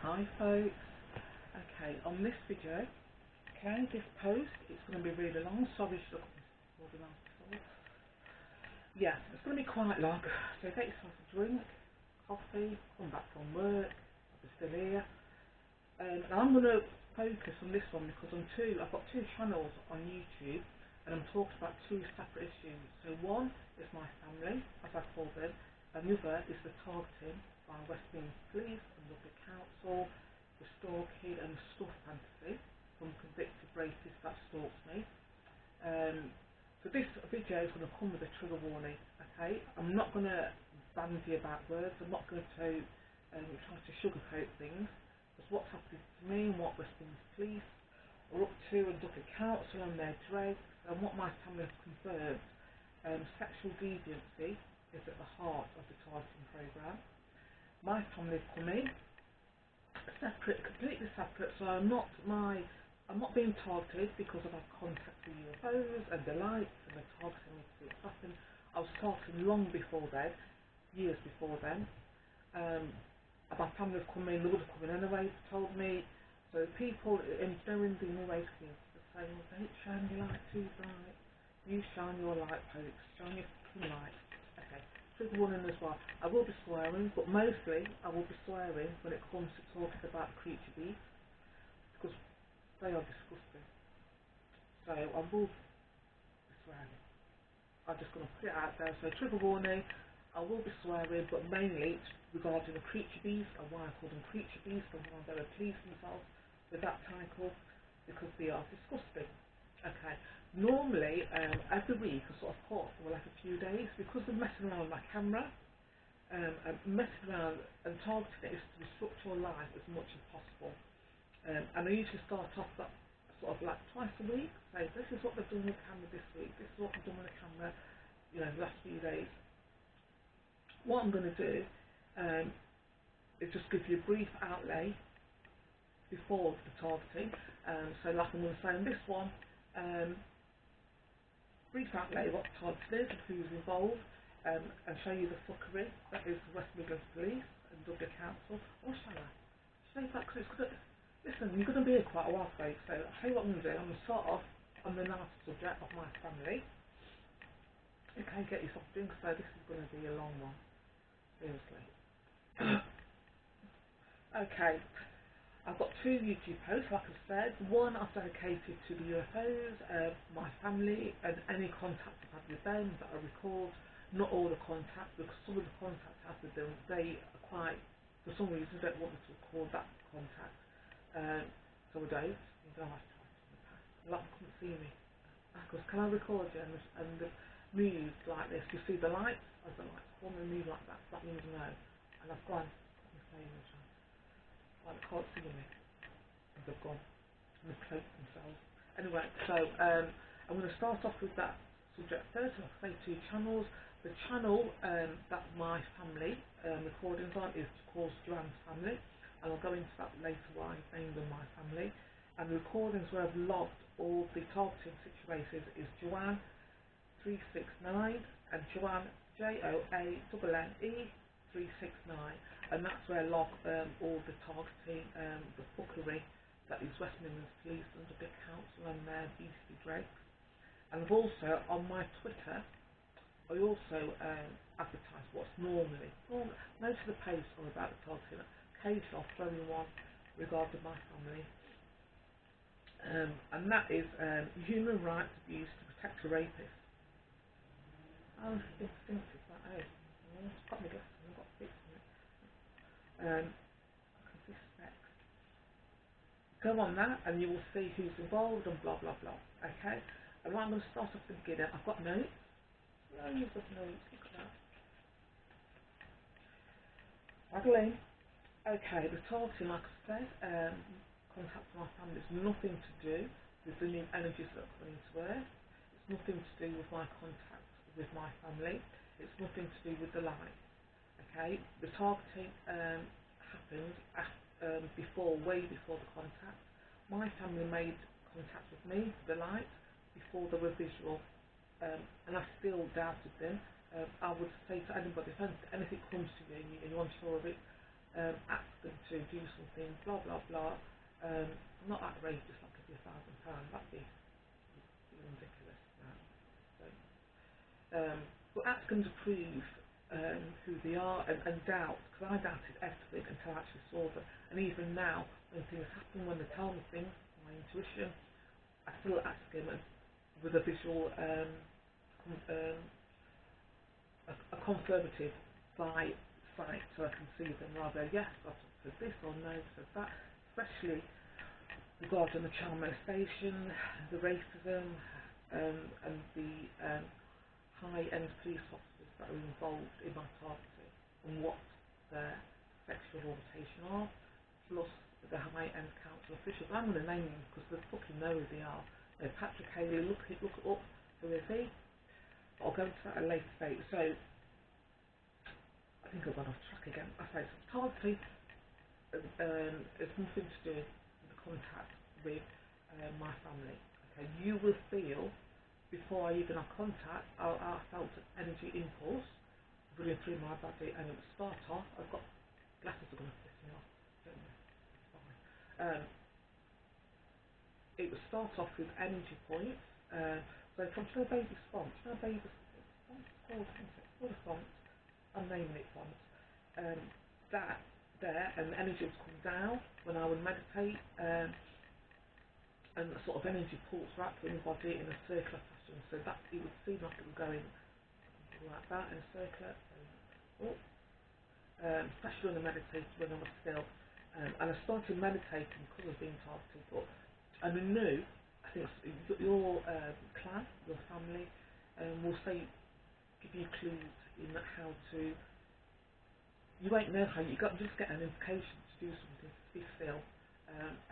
Hi folks, okay, on this video, okay, this post, it's going to be really long, sorry should have organised before. Yeah, it's going to be quite long, so get yourself a drink, coffee, come back from work, I'll be still here. And I'm going to focus on this one because I've got two channels on YouTube and I'm talking about two separate issues. So one is my family, as I call them, and the other is the targeting by Westminster Police and Rugby Council, the stalking and stuff fantasy from convicted rapists that stalks me. So this video is going to come with a trigger warning, okay? I'm not going to bandy about words, I'm not going to try to sugarcoat things. Because what's happening to me and what Westminster Police are up to and Rugby Council and their dregs and what my family have confirmed. Sexual deviancy is at the heart of the targeting programme. My family have come in separate, completely separate, so I'm not being targeted because I've had contact with UFOs and the lights and the targeting me to see what's happened. I was targeted long before then, years before then. My family have come in, they would have come in anyway, told me. So people in doing the new race schemes are saying, well, don't shine your light too bright. You shine your light, folks. Shine your fucking light. Okay, trigger warning as well. I will be swearing, but mostly I will be swearing when it comes to talking about creature beasts, because they are disgusting. So I will be swearing. I'm just going to put it out there. So trigger warning, I will be swearing, but mainly it's regarding the creature beast and why I call them creature beasts and why they please themselves with that title, because they are disgusting. Okay, normally every week I sort of put for like a few days, because I'm messing around with my camera and messing around and targeting it is to disrupt your life as much as possible. And I usually start off that sort of like twice a week, say this is what they've done with the camera this week, this is what they've done with the camera, you know, the last few days. What I'm going to do is just give you a brief outlay before the targeting. So like I'm going to say on this one, brief outlay what the targeting is and who's involved, and show you the fuckery that is the West Midlands Police and Rugby Council. Or shall I? Say that because it's good. Listen, you're going to be here quite a while, folks, so I'll tell you what I'm going to do. I'm going to start off on the nice subject of my family. Okay, get yourself a drink, so this is going to be a long one. Seriously. Okay, I've got two YouTube posts, like I said. One I've dedicated to the UFOs, my family, and any contact I've had with them that I record. Not all the contacts, because some of the contacts I have with them, they are quite, for some reason, don't want me to record that contact. So I don't. You don't have to in the past. A lot of them couldn't see me. Because can I record you and move like this? You see the lights? As the lights come and move like that. That means no. And I've gone. Like they can't see me. And they've gone. And they've cloaked themselves. Anyway, so I'm going to start off with that subject first. I'll say two channels. The channel that my family recordings on is called Joanne's Family. And I'll go into that later why I've named them my family. And the recordings where I've logged all the targeting situations is Joanne 369 and Joanne JOANNE 369, and that's where I log all the targeting, the fuckery that is West Midlands Police and the Rugby Council and their beastly dregs. And I've also on my Twitter I also advertise what's normally most of the posts are about the targeting. Occasionally I'll throw in one regarding my family. And that is human rights abuse to protect a rapist. Oh, instinctive that is. I've got my glasses and I've got to fix them. I can see specs. Go on that and you will see who's involved and blah blah blah. Okay? And I'm going to start off the beginning. I've got notes. Loads of notes. Look at that. Madeline. Okay, the targeting, like I said, contact my family is nothing to do with the new energies that are coming to Earth. It's nothing to do with my contact with my family. It's nothing to do with the light. Okay, the targeting happened before, way before the contact. My family made contact with me, the light, before they were visual, and I still doubted them. I would say to anybody, if anything comes to you and you're unsure of it, them to do something, blah blah blah. Not outrageous like it'd be £1,000. That'd be ridiculous. No. So, but ask them to prove who they are and doubt, because I doubted everything until I actually saw them. And even now, when things happen, when they tell me things, my intuition, I still ask him with a visual, a confirmative by sight, so I can see them rather, yes, I've said this or no, said that, especially regarding the child molestation, the racism, and the high-end police officers that are involved in my targeting and what their sexual orientation are, plus the high-end council officials. I'm going to name them because they fucking know who they are. Patrick Haley, look it up, who is he? I'll go into that at a later date. So, I think I've gone off track again. I say, so targeting it's nothing to do with the contact with my family. Okay, you will feel, before I even have contact, I felt an energy impulse running through my body, and it would start off, I've got glasses are going to piss me off, don't they? It's fine. It would start off with energy points, so from baby font, baby font, it's called a font, I'm naming it font, that there, and the energy would come down when I would meditate, and a sort of energy pulse right through my body in a circular fashion, so that it would seem like it was going like that in a circular, especially when I meditated when I was still, and I started meditating because I was being targeted, but and I knew, I think your clan, your family, will say, give you clues in how to, you won't know how, you got just get an indication to do something, to be still,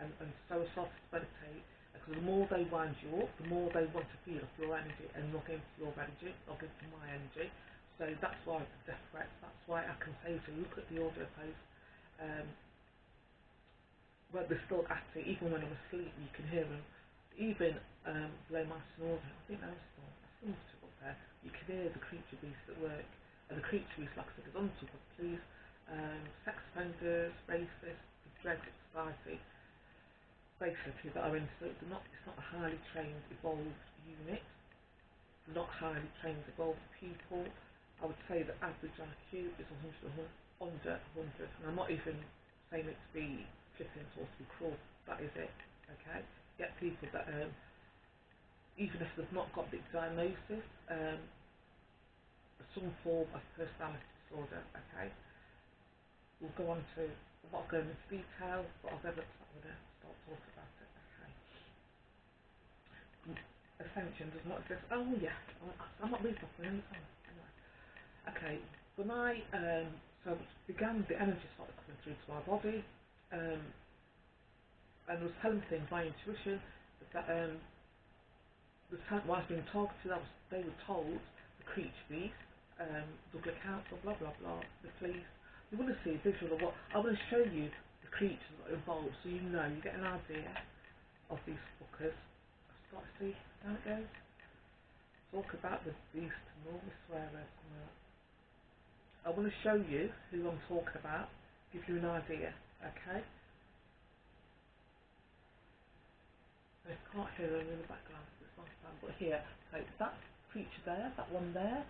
and so I started to meditate, because the more they wind you up, the more they want to feel of your energy and log into your energy, log into my energy, so that's why the death threats, that's why I can say to look at the audio post, well, they're still active, even when I'm asleep, you can hear them. Even below my snoring, I think there's still up there. You can hear the creature beasts at work. And the creature beasts, like I said, is on top of police, sex offenders, racists, the dregs of society, basically, that are into it. It's not a highly trained, evolved unit. They're not highly trained, evolved people. I would say the average IQ is 100, under 100, and I'm not even saying it to be flippant or to be cruel, that is it, okay? Get people that, even if they've not got the diagnosis, some form of personality disorder, okay? We'll go on to, I'm not going into detail, but I'll go to start talking about it, okay? Ascension does not exist, oh yeah, I'm not reading off any time, anyway. Okay, when I, so began, the energy started coming through to my body, and was telling things, my intuition, that while I was being targeted, they were told, the creature beast, Douglas Council, blah blah blah, the police. You want to see a visual of what, I want to show you the creatures that are involved, so you know, you get an idea of these fuckers. Start to see how it goes. Talk about the beast and all the swear words come out. I want to show you who I'm talking about, give you an idea, okay? I can't hear them in the background, it's not bad, but here, so that creature there, that one there,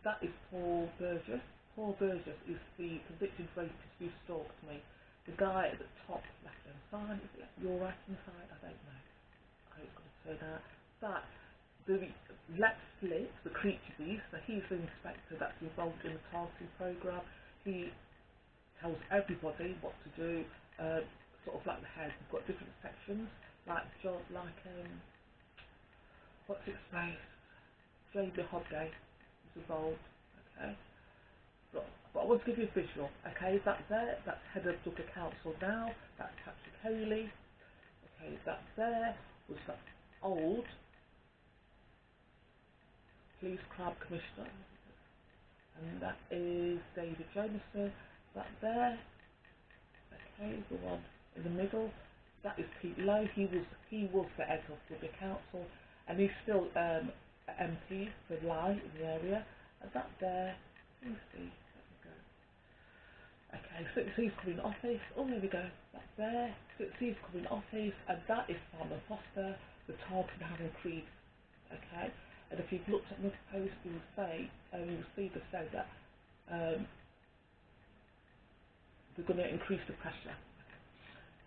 that is Paul Burgess. Paul Burgess is the convicted rapist who stalked me. The guy at the top left hand side, is it your right hand side? I don't know. I hope it's going to turn out. That, the Let's Split, the creature beast, so he's the inspector that's involved in the targeting programme. He tells everybody what to do, sort of like the head. We've got different sections, like what's its face? J.B. Hodgay is involved, okay? But I want to give you a visual, okay? That there, that's head of Douglas Council now, that's Patrick Haley, okay? That there was that old police crime commissioner, and that is David Jameson. That there, okay, the one in the middle, that is Pete Lowe. He was the head of Douglas Council, and he's still MP for Lye in the area. And that there, let me see, there we go. Okay, so it sees covering office. Oh, there we go. That's there. So it sees covering office, and that is Simon Foster, the target having creed. Okay, and if you've looked at another post, you will say, you will see the say that they're going to increase the pressure.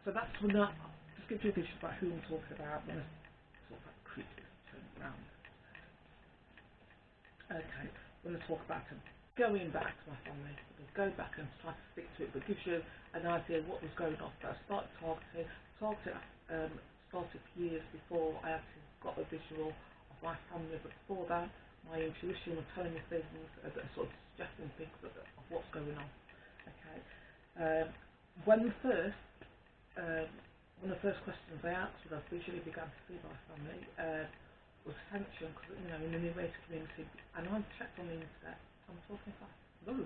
So that's when that just gives you a vision about who I'm talking about when I talk about creatures turning around. Okay, when I talk about them going back to my family, I'll go back and try to stick to it, but it gives you an idea of what was going on. But I started targeting started years before I actually got a visual of my family, but before that, my intuition was telling me things that are sort of suggesting things of what's going on. Okay, when the first one of the first questions I asked when I visually began to see my family was attention, because in the New Age community, and I've checked on the internet, I'm talking fast, on the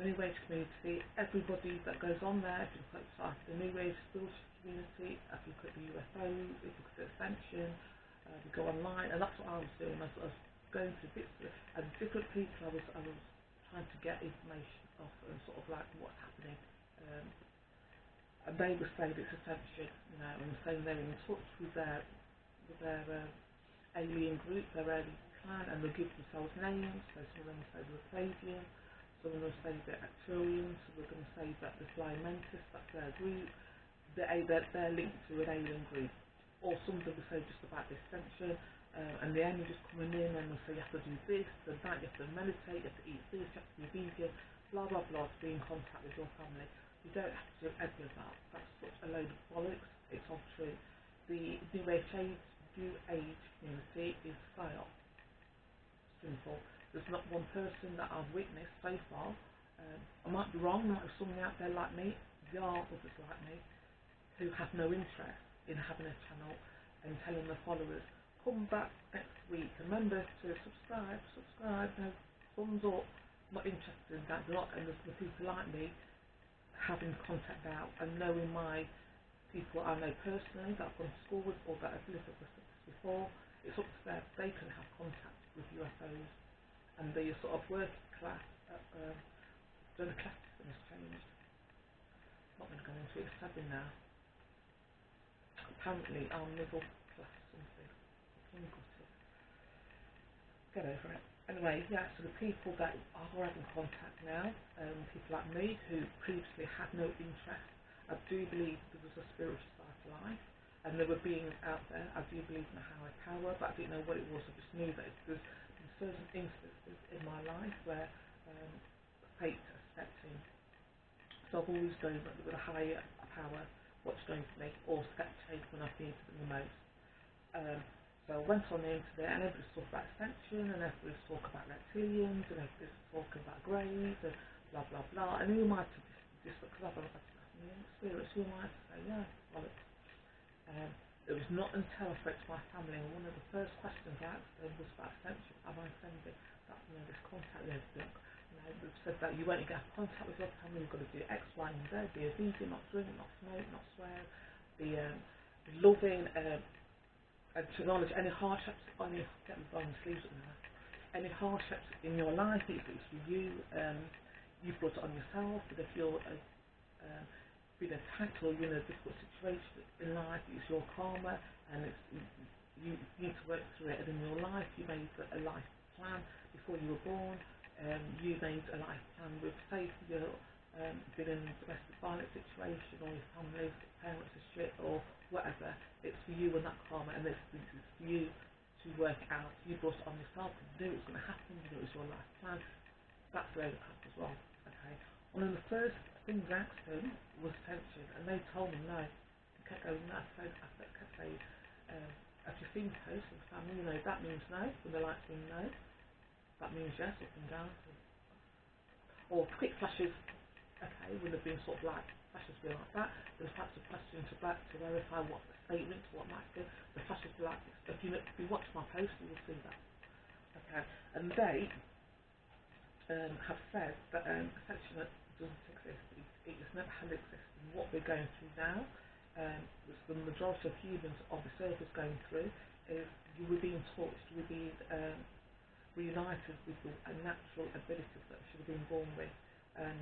New Age community, everybody that goes on there, if you look at the New Age spiritual community, if you look at the UFOs, if you look at Ascension, you go online, and that's what I was doing. I was going through bits and different people I was trying to get information off and sort of like what's happening. And they were saying it's Ascension, and saying they're in touch with their alien group, their alien clan, and they'll give themselves names. So some of them will say they're Palladian, some of them will say they're Acturians, some are going to say that the Flying Mantis, that's their group. They're linked to an alien group. Or some of them will say just about the Ascension, and the energy's coming in, and they'll say you have to do this, and that, you have to meditate, you have to eat this, you have to be vegan, blah blah blah, to be in contact with your family. You don't have to do any of that. That's such a load of bollocks. It's not true. The New Age community is fail. Simple. There's not one person that I've witnessed so far. I might be wrong. There might be someone out there like me. There are others like me who have no interest in having a channel and telling their followers, come back next week. Remember to subscribe. No thumbs up. Not interested in that. And there's the people like me having contact out and knowing my people I know personally that I've gone to school with or that have lived with us before. It's up to them. They can have contact with UFOs, and the sort of working class, the class system has changed. I'm not going to go into it. It's sadly now. Apparently, I'm middle class something. Get over it. Anyway, yeah, so the people that are having contact now, people like me who previously had no interest, I do believe there was a spiritual side to life, and there were beings out there. I do believe in a higher power, but I didn't know what it was. I just knew that there's certain instances in my life where fate has stepped in. So I've always known that there was a higher power watched over me, or stepped in when I've needed them the most. So I went on the internet, and everybody's talking about Ascension, and everybody's talking about reptilians, and everybody's talking about greys, and blah blah blah. And who am I to because I've got spirits, who am I to say, yeah, bollocks. It was not until I spoke to my family, and one of the first questions I asked them was about Ascension. Am I sending that, this contact with them? They've said that you won't get contact with your family, you've got to do X, Y, and Z, be a vegan, not drink, not smoke, not swear, be loving, and to acknowledge any hardships on you, get the bone sleeves up now. Any hardships in your life, if it's for you, you've brought it on yourself, but if you're been attacked or you're in a difficult situation in life, it's your karma, and you need to work through it. And in your life, you made a life plan before you were born. You made a life plan with, say, you've been in a domestic violence situation, or your family's parents are shit, or whatever. It's for you and that karma, and it's for you to work out. You brought it on yourself. You knew it was going to happen. You knew it was your life plan. That's where it crap as well. Okay. One of the first things I asked them was Ascension, and they told me no. They kept going, no. I kept saying, have you seen the post of the family? That means no. When the lights mean no, that means yes, up and down. Or quick flashes, okay, would have been sort of like flashes be like that. There's types of questions to verify what the statement, what might be. The flashes be like this. If you watch my post, you will see that. Okay, and they have said that Ascension doesn't exist. It has never had existed. And what we're going through now, which the majority of humans on the surface going through, is you were being tortured, you were being reunited with your natural abilities that she should have been born with. And